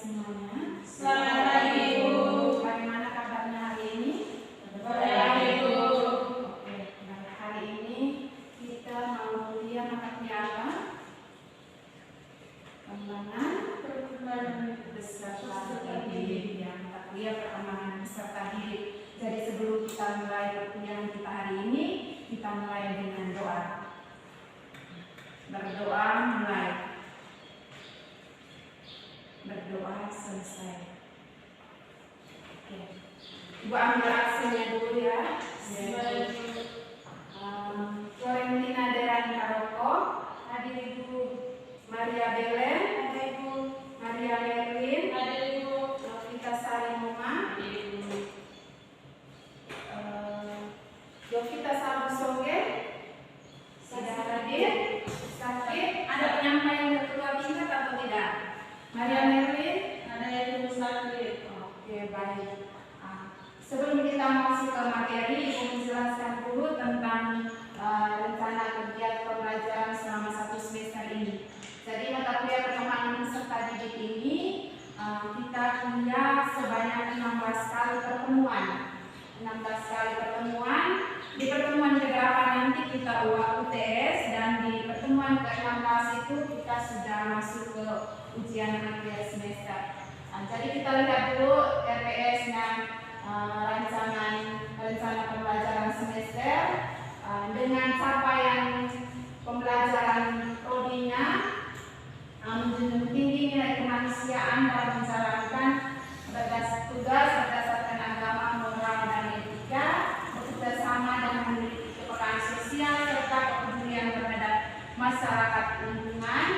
semuanya. Selamat pagi, Ibu. Bagaimana kabarnya hari ini? Baik, Ibu. Oke, baik. Hari ini kita mau kuliah mata kuliah apa? Pengembangan peserta didik, ya, mata kuliah perkembangan peserta didik. Jadi sebelum kita mulai perkuliahan kita hari ini, kita mulai dengan doa. Berdoa mulai. Berdoa selesai. Oke. Ibu ambil aksennya dulu ya. Florentina Deran Karoko, hadir Ibu Maria Belen, ada Ibu Maria Merlin, ada Ibu Novita Salimoma, ada Ibu Yovita Sabusoge, sudah hadir. Sakit, ada penyampaian ketua tingkat atau tidak? Maria Merlin, ada Ibu sakit. Oke, baik. Sebelum kita masuk ke materi, Ibu menjelaskan dulu tentang rencana kegiatan pembelajaran selama 1 semester ini. Jadi mata kuliah perkembangan peserta didik ini kita kuliah sebanyak 16 kali pertemuan. 16 kali pertemuan. Di pertemuan ke-8 nanti kita UTS, dan di pertemuan ke-16 itu kita sudah masuk ke ujian akhir semester. Jadi kita lihat dulu RPS-nya, rencana pembelajaran semester dengan capaian pembelajaran prodinya, menjunjung tinggi nilai kemanusiaan dan menjalankan tugas berdasarkan agama, moral, dan etika, bekerja sama dan memiliki kepekaan sosial serta kepedulian terhadap masyarakat lingkungan.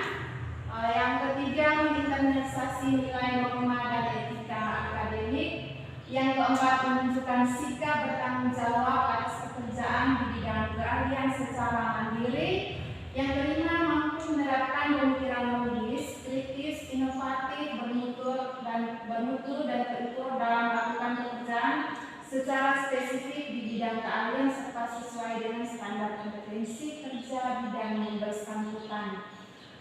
Yang ketiga, menginternalisasi nilai norma dan etika akademik. Yang keempat, menunjukkan sikap bertanggung jawab atas pekerjaan di bidang keahlian secara mandiri. Yang kelima, mampu menerapkan pemikiran logis, kritis, inovatif, bermutu dan terukur dalam melakukan pekerjaan secara spesifik di bidang keahlian serta sesuai dengan standar kompetensi kerja bidang yang bersangkutan.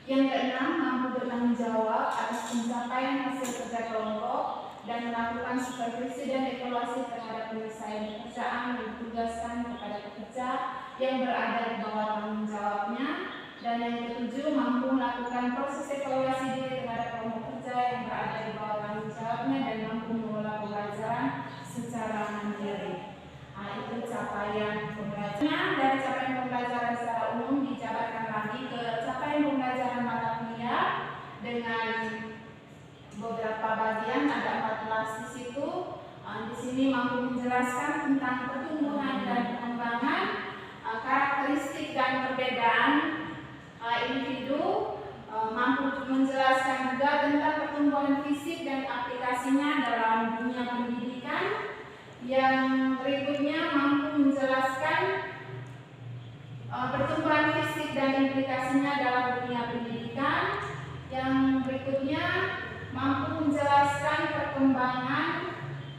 Yang keenam, mampu bertanggung jawab atas pencapaian hasil kerja kelompok dan melakukan supervisi dan evaluasi terhadap penyelesaian pekerjaan yang ditugaskan kepada pekerja yang berada di bawah tanggung jawabnya. Dan yang ketujuh, mampu melakukan proses evaluasi diri terhadap kelompok kerja yang berada di bawah tanggung jawabnya dan mampu mengelola pembelajaran secara mandiri. Itu capaian pembelajaran. Dari capaian pembelajaran secara umum dijabarkan lagi ke capaian pembelajaran mata kuliah dengan beberapa bagian, ada 14 di situ. Di sini mampu menjelaskan tentang pertumbuhan dan pengembangan, karakteristik dan perbedaan individu, mampu menjelaskan juga tentang pertumbuhan fisik dan aplikasinya dalam dunia pendidikan. Yang berikutnya mampu menjelaskan pertumbuhan fisik dan implikasinya dalam dunia pendidikan. Yang berikutnya mampu menjelaskan perkembangan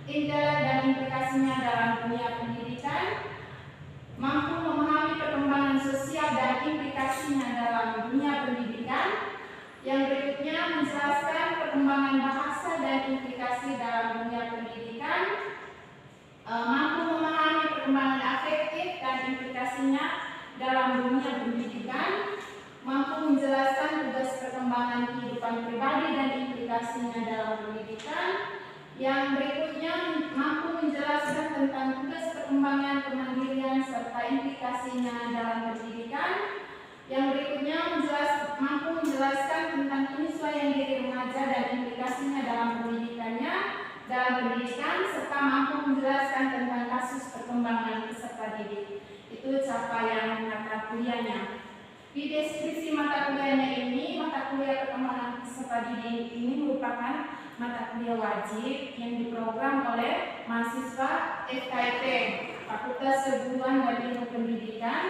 intelek dan implikasinya dalam dunia pendidikan. Mampu memahami perkembangan sosial dan implikasinya dalam dunia pendidikan. Yang berikutnya menjelaskan perkembangan bahasa dan implikasi dalam dunia pendidikan. Mampu memahami perkembangan afektif dan implikasinya dalam dunia pendidikan. Mampu menjelaskan tugas perkembangan kehidupan pribadi dan implikasinya dalam pendidikan. Yang berikutnya mampu menjelaskan tentang tugas perkembangan kemandirian serta implikasinya dalam pendidikan. Yang berikutnya mampu menjelaskan tentang penyesuaian diri remaja dan implikasinya dalam pendidikan serta mampu menjelaskan tentang kasus perkembangan peserta didik. Itu capaian mata kuliahnya. Di deskripsi mata kuliahnya ini, mata kuliah perkembangan peserta didik ini merupakan mata kuliah wajib yang diprogram oleh mahasiswa FKIP, Fakultas Keguruan dan Ilmu Pendidikan,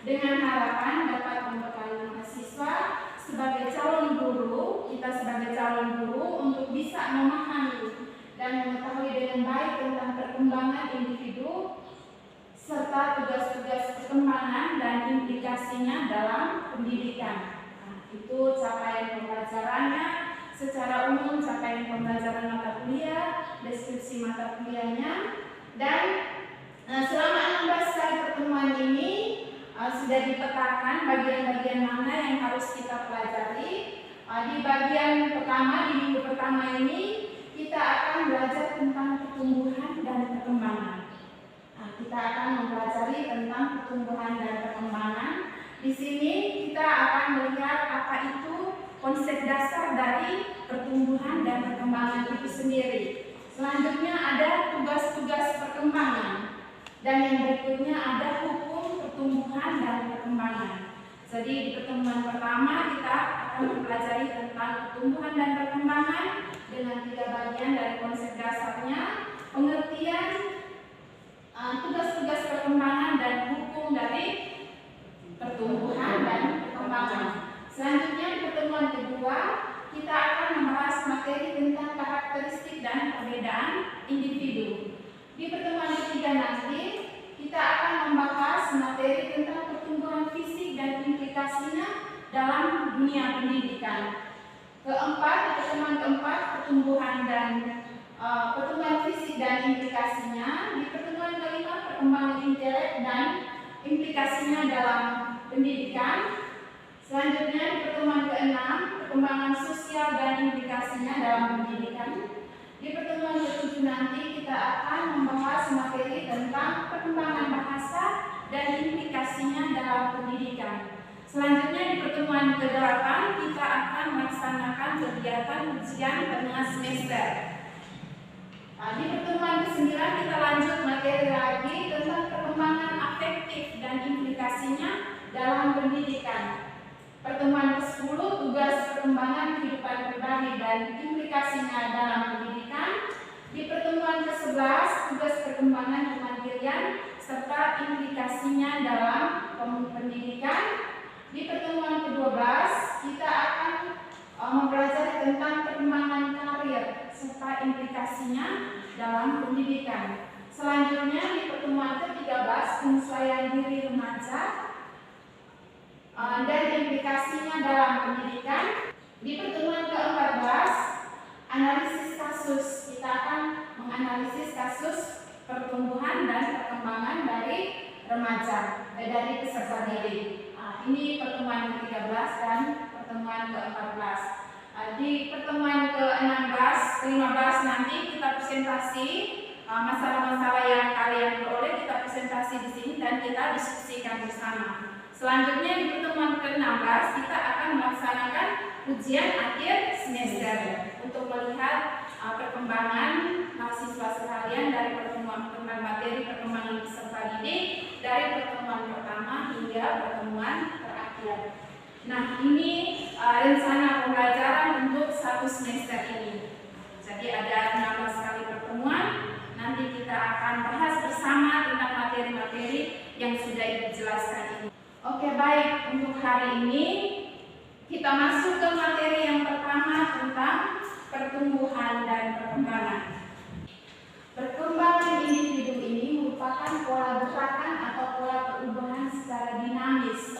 dengan harapan dapat membekali mahasiswa sebagai calon guru, kita sebagai calon guru untuk bisa memahami dan mengetahui dengan baik tentang perkembangan individu serta tugas-tugas perkembangan dan implikasinya dalam pendidikan. Itu capaian pembelajarannya secara umum capaian pembelajaran mata kuliah, deskripsi mata kuliahnya, dan selama 16 kali pertemuan ini sudah dipetakan bagian-bagian mana yang harus kita pelajari. Di bagian pertama, di minggu pertama ini kita akan belajar tentang pertumbuhan dan perkembangan. Kita akan mempelajari tentang pertumbuhan dan perkembangan. Di sini kita akan melihat apa itu konsep dasar dari pertumbuhan dan perkembangan itu sendiri. Selanjutnya ada tugas-tugas perkembangan, dan yang berikutnya ada hukum pertumbuhan dan perkembangan. Jadi di pertemuan pertama kita akan mempelajari tentang pertumbuhan dan perkembangan dengan 3 bagian dari konsep dasarnya, pengertian, tugas-tugas perkembangan, dan hukum dari pertumbuhan dan perkembangan. Selanjutnya di pertemuan kedua kita akan membahas materi tentang karakteristik dan perbedaan individu. Di pertemuan ketiga nanti kita akan membahas materi tentang pertumbuhan fisik dan implikasinya dalam dunia pendidikan. Keempat, di pertemuan keempat pertumbuhan fisik dan implikasinya. Di pertemuan kelima perkembangan intelek dan implikasinya dalam pendidikan. Selanjutnya di pertemuan keenam perkembangan sosial dan implikasinya dalam pendidikan. Di pertemuan ke-7 nanti kita akan membahas materi tentang perkembangan bahasa dan implikasinya dalam pendidikan. Selanjutnya di pertemuan ke-8 kita akan melaksanakan kegiatan ujian tengah semester. Di pertemuan ke-9 kita lanjut materi lagi tentang perkembangan afektif dan implikasinya dalam pendidikan. Pertemuan ke-10 tugas perkembangan kehidupan pribadi dan implikasinya dalam pendidikan. Di pertemuan ke-11 tugas perkembangan kemandirian serta implikasinya dalam pendidikan. Di pertemuan ke-12 kita akan mempelajari tentang perkembangan karir serta implikasinya dalam pendidikan. Selanjutnya di pertemuan ke-13 penyesuaian diri remaja dan implikasinya dalam pendidikan. Di pertemuan ke-14 analisis kasus, kita akan menganalisis kasus pertumbuhan dan perkembangan dari remaja, dari peserta didik. Ini pertemuan ke-13 dan pertemuan ke-14. Di pertemuan ke-16, ke-15 nanti kita presentasi masalah-masalah yang kalian peroleh, kita presentasi di sini dan kita diskusikan bersama. Selanjutnya di pertemuan ke-16 kita akan melaksanakan ujian akhir semester untuk melihat perkembangan mahasiswa sekalian dari pertemuan tentang materi perkembangan peserta didik dari pertemuan pertama hingga pertemuan terakhir. Nah, ini rencana pembelajaran untuk 1 semester ini. Jadi ada 16 kali pertemuan. Nanti kita akan bahas bersama tentang materi-materi yang sudah dijelaskan ini. Oke, baik, untuk hari ini kita masuk ke materi yang pertama tentang pertumbuhan dan perkembangan. Perkembangan individu ini merupakan pola gerakan atau pola perubahan secara dinamis,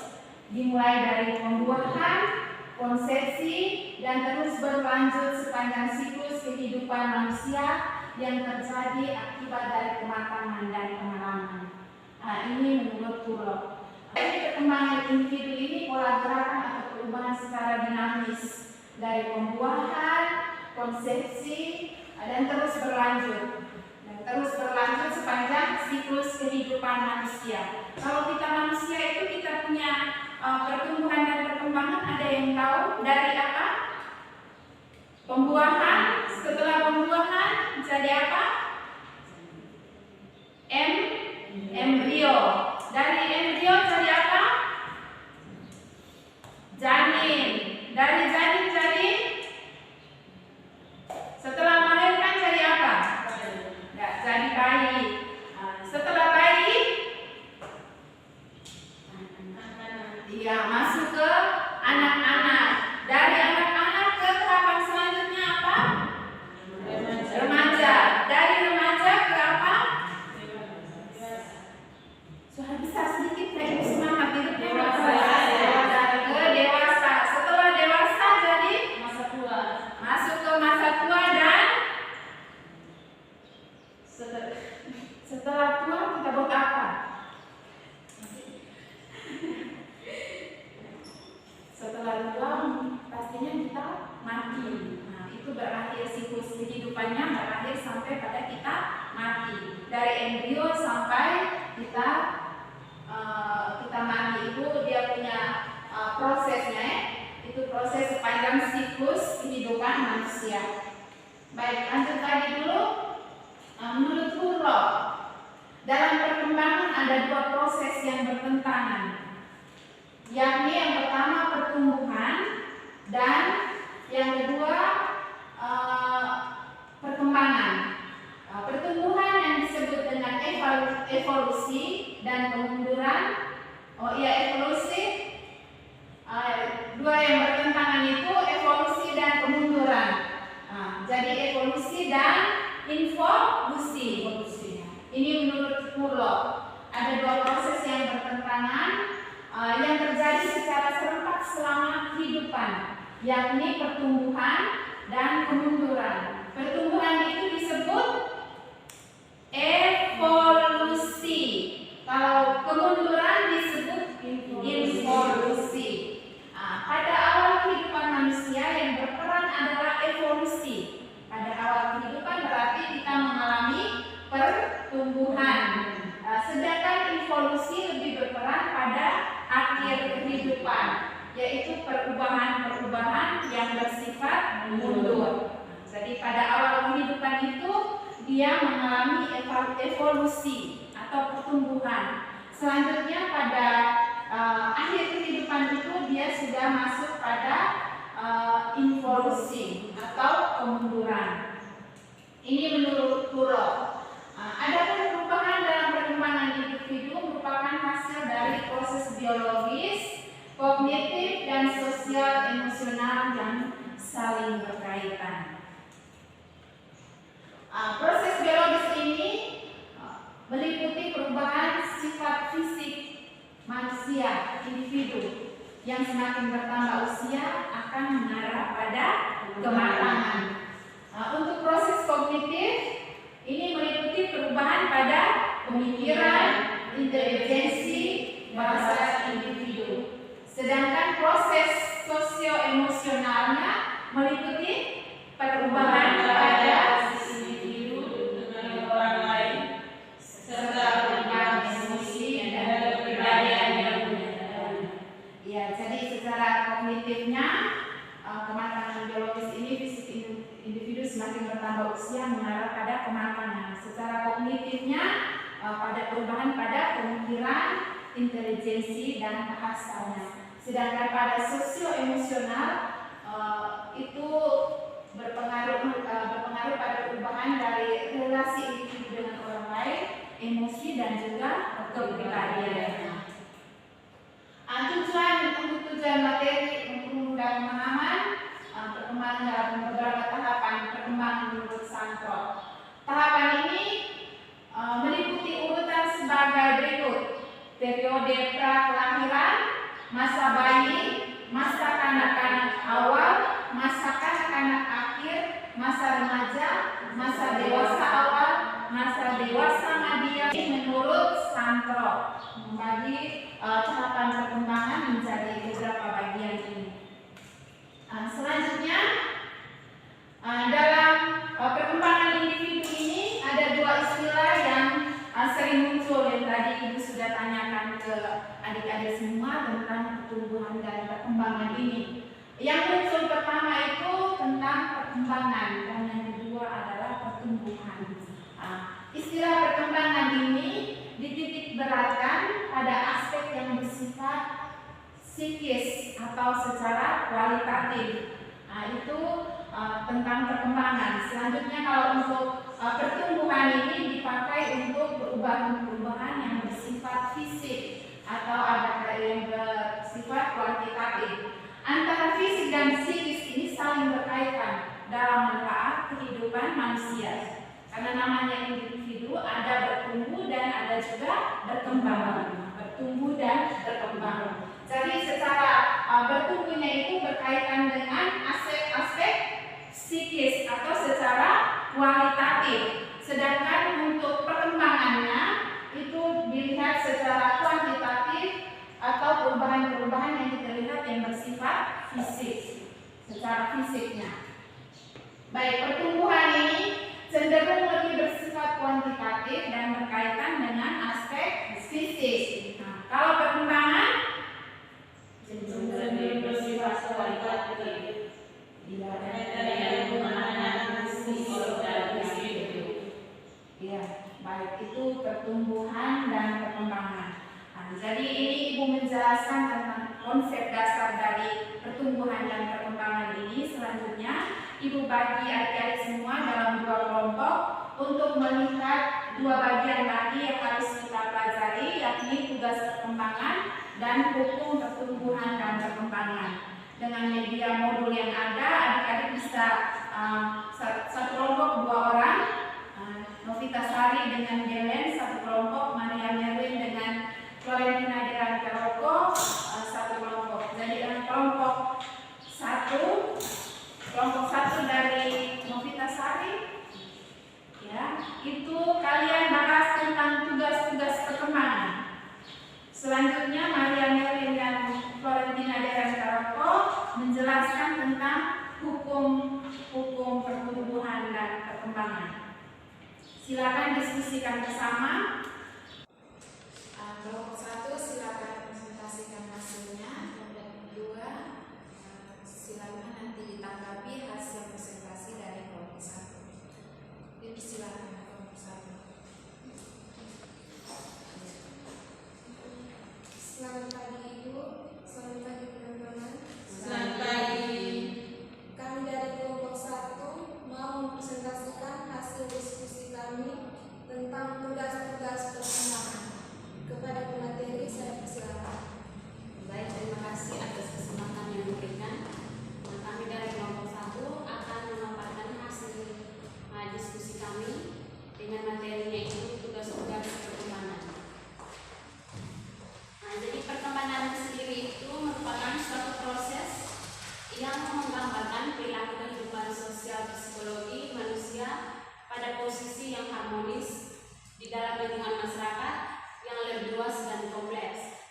dimulai dari pembuahan, konsepsi, dan terus berlanjut sepanjang siklus kehidupan manusia yang terjadi akibat dari kematangan dan pengalaman. Ini menurut Tulok. Jadi perkembangan individu ini pola gerakan atau perubahan secara dinamis dari pembuahan, konsepsi, dan terus berlanjut sepanjang siklus kehidupan manusia. Kalau kita manusia itu kita punya pertumbuhan dan perkembangan, ada yang tahu dari apa? Pembuahan. Setelah pembuahan jadi apa? Embrio. Dari embrio jadi apa? Janin. Dari janin jadi? Setelah melahirkan jadi apa? Jadi bayi. Setelah bayi? Masuk ke anak-anak. Dari anak-anak ke tahapan selanjutnya apa? Remaja. Dari berakhir, siklus kehidupannya berakhir sampai pada kita mati. Dari embrio sampai kita mati itu dia punya prosesnya, itu proses sepanjang siklus kehidupan manusia. Baik, lanjut lagi dulu. Menurut Hurlo, dalam perkembangan ada dua proses yang bertentangan, yakni yang pertama pertumbuhan dan yang kedua perkembangan. Pertumbuhan yang disebut dengan evolusi dan kemunduran. Evolusi. Dua yang bertentangan itu evolusi dan kemunduran. Jadi evolusi dan involusi. Ini menurut Hurlo ada dua proses yang bertentangan yang terjadi secara serentak selama kehidupan, yakni pertumbuhan dan kemunduran. Pertumbuhan itu disebut evolusi. Kalau kemunduran disebut involusi. Pada awal kehidupan manusia yang berperan adalah evolusi. Pada awal kehidupan berarti kita mengalami pertumbuhan. Sedangkan involusi lebih berperan pada akhir kehidupan, yaitu perubahan-perubahan yang bersifat mundur. Jadi pada awal kehidupan itu dia mengalami evolusi atau pertumbuhan. Selanjutnya pada akhir kehidupan itu dia sudah masuk pada involusi atau kemunduran. Ini menurut Hurlo. Adapun perubahan dalam perkembangan individu merupakan hasil dari proses biologis, kognitif, dan sosial emosional yang saling berkaitan. Proses biologis ini meliputi perubahan sifat fisik manusia, individu yang semakin bertambah usia akan mengarah pada kematangan. Untuk proses kognitif ini meliputi perubahan pada pemikiran, intelijensi, bahasa individu. Sedangkan proses sosio-emosionalnya meliputi perubahan pada individu dengan orang lain serta perubahan emosi dan kepribadian yang berbeda. Ya, jadi secara kognitifnya kematangan biologis ini fisik individu semakin bertambah usia mengarah pada kematangan. Secara kognitifnya pada perubahan pada pemikiran, intelijensi, dan bahasanya. Sedangkan pada sosio-emosional itu berpengaruh pada perubahan dari relasi individu dengan orang lain, emosi, dan juga kepribadian. Tujuan materi untuk memudahkan pemahaman perkembangan dalam beberapa tahapan perkembangan menurut Santro. Tahapan ini meliputi urutan sebagai berikut: periode pra-kelahiran, masa bayi, masa kanak-kanak awal, masa kanak-kanak akhir, masa remaja, masa dewasa awal, masa dewasa media. Menurut Santro membagi tahapan perkembangan menjadi beberapa bagian ini. Selanjutnya dalam perkembangan individu ini ada dua istilah yang sering muncul yang tadi Ibu sudah tanyakan ke adik-adik semua tentang pertumbuhan dan perkembangan ini. Yang muncul pertama itu tentang perkembangan dan yang kedua adalah pertumbuhan. Istilah perkembangan ini dititik beratkan pada aspek yang bersifat psikis atau secara kualitatif. Itu tentang perkembangan. Selanjutnya kalau untuk pertumbuhan ini dipakai untuk perubahan-perubahan yang bersifat fisik atau ada yang bersifat kuantitatif. Antara fisik dan psikis ini saling berkaitan dalam menelaah kehidupan manusia. Karena namanya individu ada bertumbuh dan ada juga berkembang. Bertumbuh dan berkembang. Jadi secara bertumbuhnya itu berkaitan dengan aspek-aspek psikis atau secara kualitatif. Sedangkan untuk perkembangannya itu dilihat secara kuantitatif atau perubahan-perubahan yang kita lihat yang bersifat fisik, secara fisiknya. Baik, pertumbuhan ini cenderung lebih bersifat kuantitatif dan berkaitan dengan aspek fisik. Nah, kalau perkembangan cenderung bersifat kualitatif. Dari pengamanan fungsi organisme itu. ya, baik itu pertumbuhan dan perkembangan. Nah, jadi ini Ibu menjelaskan tentang konsep dasar dari pertumbuhan dan perkembangan ini. Selanjutnya Ibu bagi adik-adik semua dalam dua kelompok untuk melihat dua bagian lagi yang harus kita pelajari, yakni tugas perkembangan dan hukum pertumbuhan dan perkembangan. Dengan media modul yang ada, adik-adik bisa satu kelompok 2 orang, Novita Sari dengan Delen, satu kelompok, Maria Merwin dengan Florentina Deran Karoko, satu kelompok. Jadi kelompok satu dari Novita Sari, ya, itu kalian bahas tentang tugas-tugas perkembangan. Selanjutnya Maria Merwin dan Florentina Deran Karoko menjelaskan tentang hukum pertumbuhan dan perkembangan. Silakan diskusikan bersama. Kelompok 1 silakan presentasikan hasilnya. Kelompok 2 silakan nanti ditanggapi hasil presentasi dari kelompok 1. Jadi silakan kelompok 1. Selamat pagi Ibu, selamat pagi teman-teman. Selamat pagi. Kami dari kelompok 1 mau mempresentasikan hasil diskusi kami tentang tugas-tugas perkembangan. Kepada pemateri saya persilakan. Baik, terima kasih atas kesempatan yang diberikan. Kami dari kelompok 1 akan memaparkan hasil diskusi kami dengan materinya itu tugas-tugas perkembangan. Jadi perkembangan sendiri itu merupakan suatu proses yang menggambarkan perilaku kehidupan sosial psikologi manusia pada posisi yang harmonis di dalam lingkungan masyarakat yang lebih luas dan kompleks.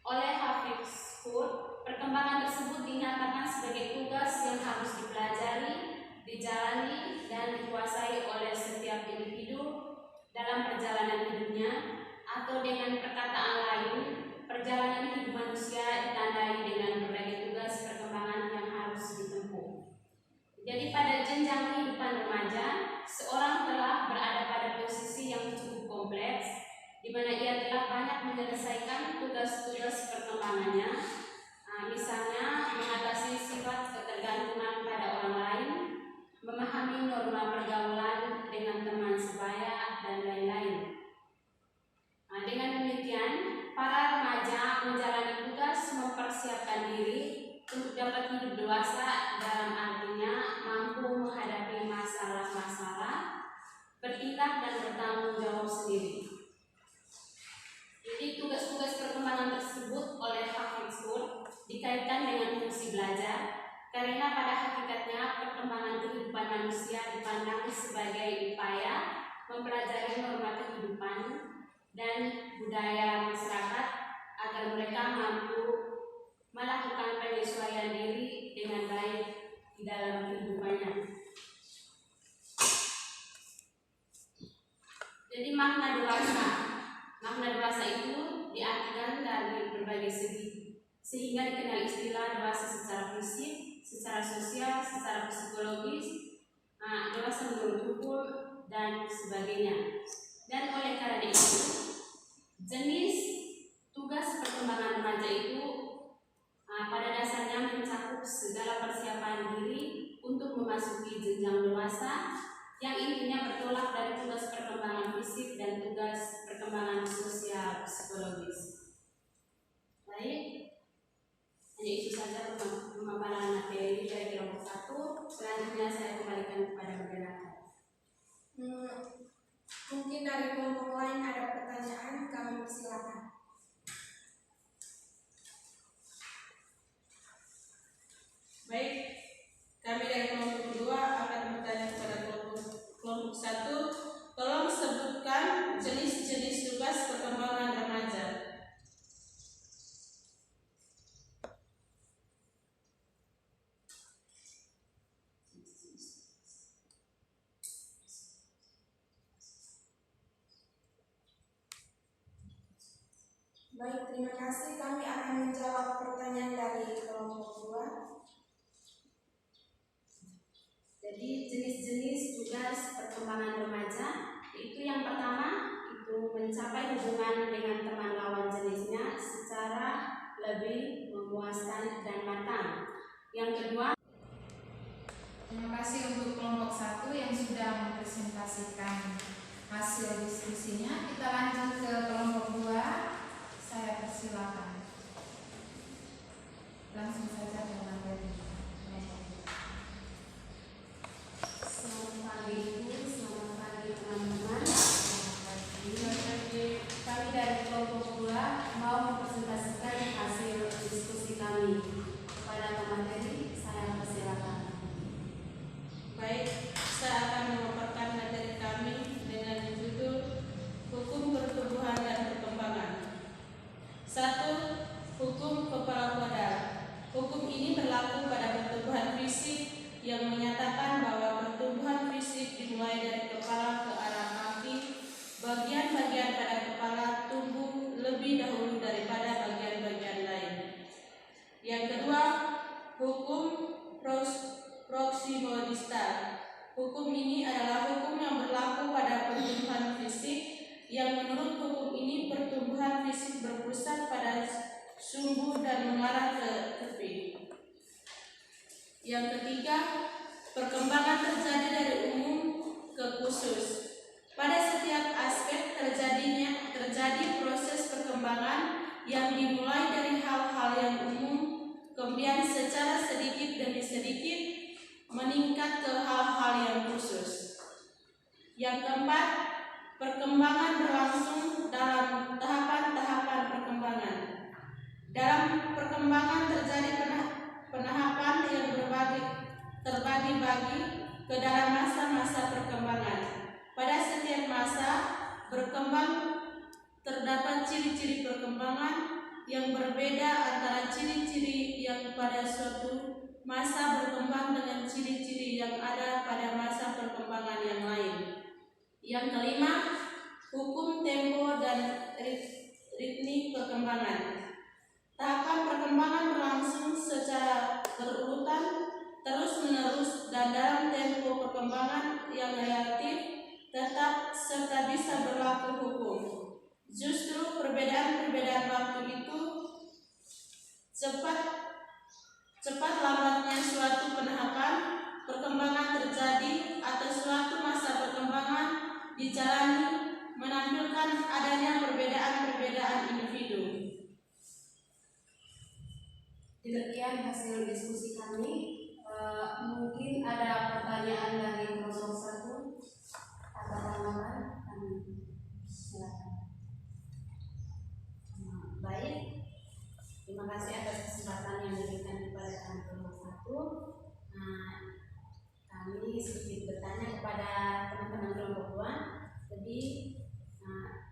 Oleh Hafiz Hud, perkembangan tersebut dinyatakan sebagai tugas yang harus dipelajari, dijalani, dan dikuasai oleh setiap individu dalam perjalanan hidupnya, atau dengan perkataan lain, perjalanan hidup manusia ditandai dengan berbagai tugas perkembangan yang harus ditempuh. Jadi pada jenjang kehidupan remaja, seorang telah berada pada posisi yang cukup kompleks, di mana ia telah banyak menyelesaikan tugas-tugas perkembangannya, misalnya mengatasi sifat ketergantungan pada orang lain, memahami norma pergaulan dengan teman sebaya, dan lain-lain. Dengan demikian, para remaja menjalani tugas mempersiapkan diri untuk dapat hidup dewasa, dalam artinya mampu menghadapi masalah-masalah, bertindak dan bertanggung jawab sendiri. Jadi tugas-tugas perkembangan tersebut oleh Hafiz Hud dikaitkan dengan fungsi belajar, karena pada hakikatnya perkembangan kehidupan manusia dipandang sebagai upaya mempelajari norma kehidupan dan budaya masyarakat agar mereka mampu melakukan penyesuaian diri dengan baik di dalam kehidupannya. Jadi makna dewasa itu diartikan dari berbagai segi, sehingga dikenal istilah dewasa secara fisik, secara sosial, secara psikologis, dewasa menurut hukum, dan sebagainya. Dan oleh karena itu, jenis tugas perkembangan remaja itu pada dasarnya mencakup segala persiapan diri untuk memasuki jenjang dewasa yang intinya bertolak dari tugas perkembangan fisik dan tugas perkembangan sosial psikologis. Baik, hanya itu saja pemaparan materi dari kelompok 1. Selanjutnya saya kembalikan kepada moderator. Mungkin dari kelompok lain ada pertanyaan, kami silakan. Baik, kami dari kelompok 2 akan bertanya kepada kelompok 1. Tolong sebutkan jenis-jenis tugas perkembangan remaja. Terima kasih. Kami akan menjawab pertanyaan dari kelompok 2. Jadi jenis-jenis tugas perkembangan remaja itu yang pertama itu mencapai hubungan dengan teman lawan jenisnya secara lebih memuaskan dan matang. Yang kedua, Terima kasih untuk kelompok 1 yang sudah mempresentasikan hasil diskusinya. Kita lanjut ke kelompok 2. Saya persilakan. Langsung saja ke materi. selamat pagi Ibu, selamat pagi teman-teman. Kami dari kelompok 2 mau mempresentasikan hasil diskusi kami kepada pemateri. Saya persilakan. Baik, saya akan memaparkan materi kami dengan judul Hukum Pertumbuhan dan Perkembangan. 1. Hukum kepala kuadrat. Hukum ini berlaku pada pertumbuhan fisik yang menyatakan bahwa pertumbuhan fisik dimulai dari kepala ke arah kaki. Bagian-bagian pada kepala tumbuh lebih dahulu daripada bagian-bagian lain. Yang kedua, hukum Proximodista. Hukum ini adalah hukum yang berlaku pada pertumbuhan fisik, yang menurut hukum ini pertumbuhan fisik berpusat pada sumbu dan mengarah ke tepi. Yang ketiga, perkembangan terjadi dari umum ke khusus. Pada setiap aspek terjadi proses perkembangan yang dimulai dari hal-hal yang umum, kemudian secara sedikit demi sedikit meningkat ke hal-hal yang khusus. Yang keempat, perkembangan berlangsung dalam tahapan-tahapan perkembangan. Dalam perkembangan terjadi penahapan yang terbagi-bagi ke dalam masa-masa perkembangan. Pada setiap masa berkembang terdapat ciri-ciri perkembangan yang berbeda antara ciri-ciri yang pada suatu masa berkembang dengan ciri-ciri yang ada pada masa perkembangan yang lain. Yang kelima, hukum tempo dan ritmik perkembangan. Tahapan perkembangan berlangsung secara berurutan, terus-menerus, dan dalam tempo perkembangan yang relatif tetap serta bisa berlaku hukum. Justru perbedaan-perbedaan waktu itu cepat lambatnya suatu penahapan perkembangan terjadi atau suatu masa perkembangan dijalani menampilkan adanya perbedaan-perbedaan individu. Demikian hasil diskusi kami. Mungkin ada pertanyaan dari kelompok 1 atau tanggapan kami. Silakan. Baik, terima kasih atas kesempatan yang diberikan kepada kami kelompok 1. Kami sedikit bertanya kepada teman-teman kelompok 2. Jadi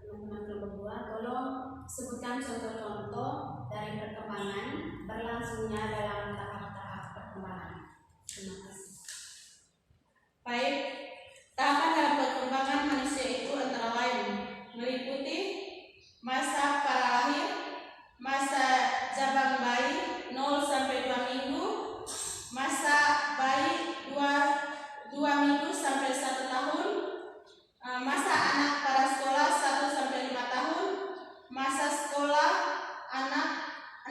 teman-teman kelompok 2, tolong sebutkan contoh-contoh dari perkembangan berlangsungnya dalam tahap-tahap perkembangan. Terima kasih. Baik, tahapan dalam perkembangan manusia itu antara lain meliputi masa pralahir, masa jabang bayi 0 sampai 2 minggu, masa bayi 2 minggu sampai 1 tahun, masa anak pada sekolah 1 sampai 5 tahun, masa sekolah anak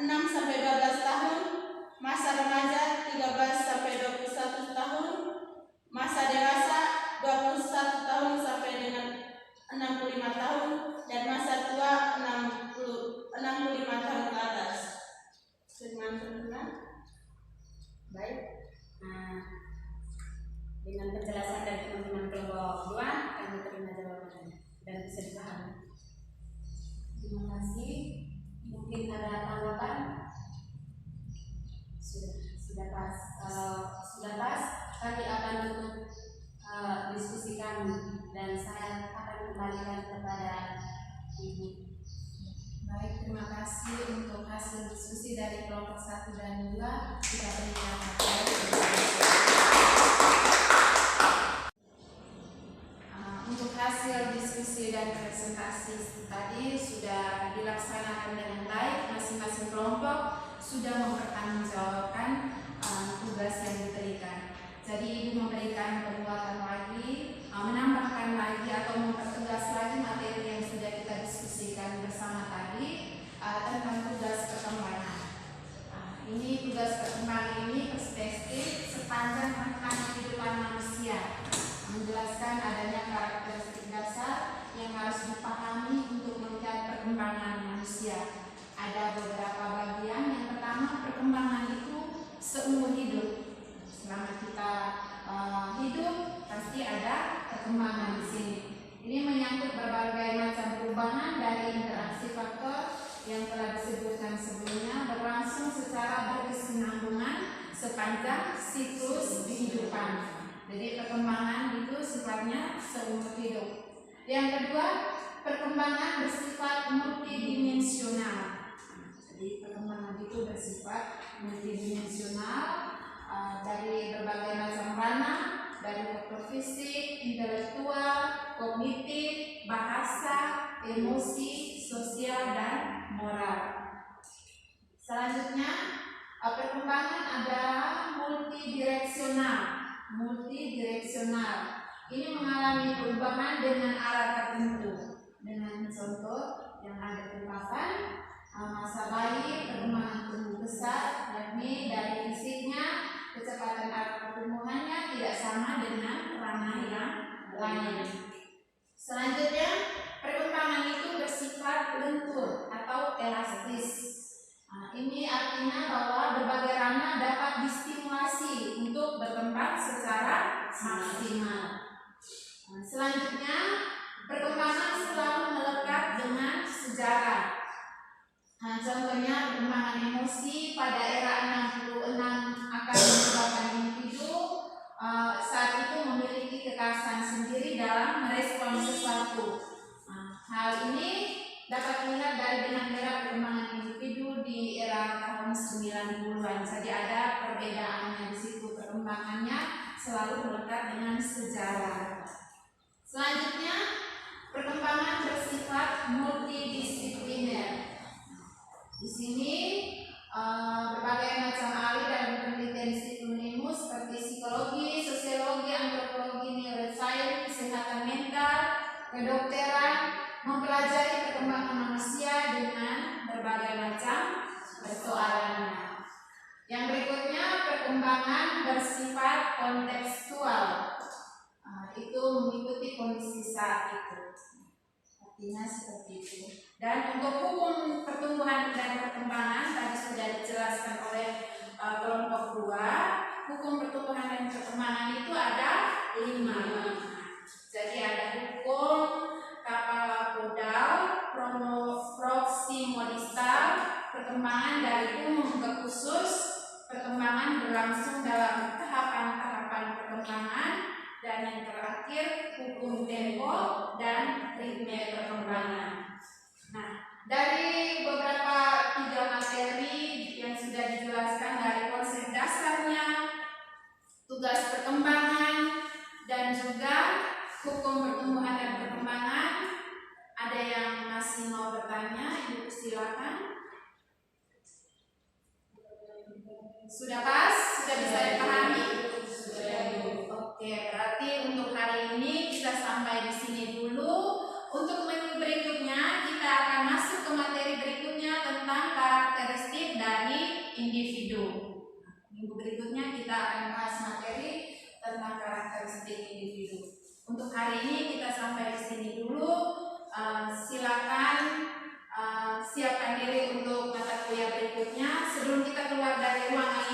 6 sampai 12 tahun, masa remaja 13 sampai 21 tahun, masa dewasa 21 tahun sampai dengan 65 tahun, dan masa tua 65 tahun ke atas. Teman-teman, baik. Dengan penjelasan dari teman-teman kelompok 2, kami terima jawabannya dan bisa dipahami. Terima kasih. Mungkin ada tanggapan? Sudah pas. Sudah pas. Kami akan tutup diskusi kami dan saya akan kembalikan kepada Ibu. Baik, terima kasih untuk hasil diskusi dari kelompok 1 dan 2. Kita berikan untuk hasil diskusi dan presentasi tadi sudah dilaksanakan dengan baik. sudah mempertanggungjawabkan tugas yang diberikan. Jadi Ibu memberikan penguatan lagi, menambahkan lagi atau mempertegas lagi materi yang sudah kita diskusikan bersama tadi tentang tugas perkembangan. Ini tugas perkembangan ini perspektif sepanjang rentang kehidupan manusia, menjelaskan adanya karakteristik dasar yang harus dipahami untuk melihat perkembangan manusia. Ada beberapa bagian. Yang pertama, perkembangan itu seumur hidup. Selama kita hidup pasti ada perkembangan di sini. Ini menyangkut berbagai macam perubahan dari interaksi faktor yang telah disebutkan sebelumnya berlangsung secara berkesinambungan sepanjang siklus kehidupan. Jadi perkembangan itu sifatnya seumur hidup. Yang kedua, perkembangan bersifat multidimensional. Jadi perkembangan itu bersifat multidimensional dari berbagai macam ranah, dari faktor fisik, intelektual, kognitif, bahasa, emosi, sosial, dan moral. Selanjutnya, perkembangan adalah multidireksional. Ini mengalami perubahan dengan arah tertentu. Dengan contoh yang ada di belakang, masa bayi, perkembangan tumbuh besar, yakni dari fisiknya, kecepatan arah pertumbuhannya tidak sama dengan ranah yang lain. Selanjutnya, perkembangan itu bersifat lentur atau elastis. Ini artinya bahwa berbagai ranah dapat distimulasi untuk berkembang secara maksimal. Selanjutnya, perkembangan selalu melekat dengan sejarah. Contohnya perkembangan emosi pada era 66 akan menyebabkan individu saat itu memiliki kekhasan sendiri dalam merespon sesuatu. Hal ini dapat dilihat dari benang-benang perkembangan individu di era tahun 90-an. Jadi ada perbedaannya di situ, perkembangannya selalu melekat dengan sejarah. Selanjutnya, perkembangan bersifat multidisipliner. Di sini berbagai macam ahli dalam penelitian disiplin ilmu seperti psikologi, sosiologi, antropologi, neuroscience, kesehatan mental, kedokteran mempelajari perkembangan manusia dengan berbagai macam persoalannya. Yang berikutnya, perkembangan bersifat kontekstual. Itu mengikuti kondisi saat itu. Artinya seperti itu. Dan untuk hukum pertumbuhan dan perkembangan tadi sudah dijelaskan oleh kelompok 2. Hukum pertumbuhan dan perkembangan itu ada 5. Jadi ada hukum kapal-podal, proksimodistal, perkembangan dari umum ke khusus, perkembangan berlangsung dalam tahapan-tahapan perkembangan, dan yang terakhir hukum tempo dan ritme perkembangan. Nah, dari beberapa 3 materi yang sudah dijelaskan dari konsep dasarnya, tugas perkembangan, dan juga hukum pertumbuhan dan perkembangan, ada yang masih mau bertanya? Ibu silakan. Sudah pas? Sudah bisa dipahami? Oke, berarti untuk hari ini kita sampai di sini dulu. Untuk minggu berikutnya kita akan masuk ke materi berikutnya tentang karakteristik dari individu. Minggu berikutnya kita akan bahas materi tentang karakteristik individu. Untuk hari ini kita sampai di sini dulu. Silakan siapkan diri untuk mata kuliah berikutnya. Sebelum kita keluar dari ruangan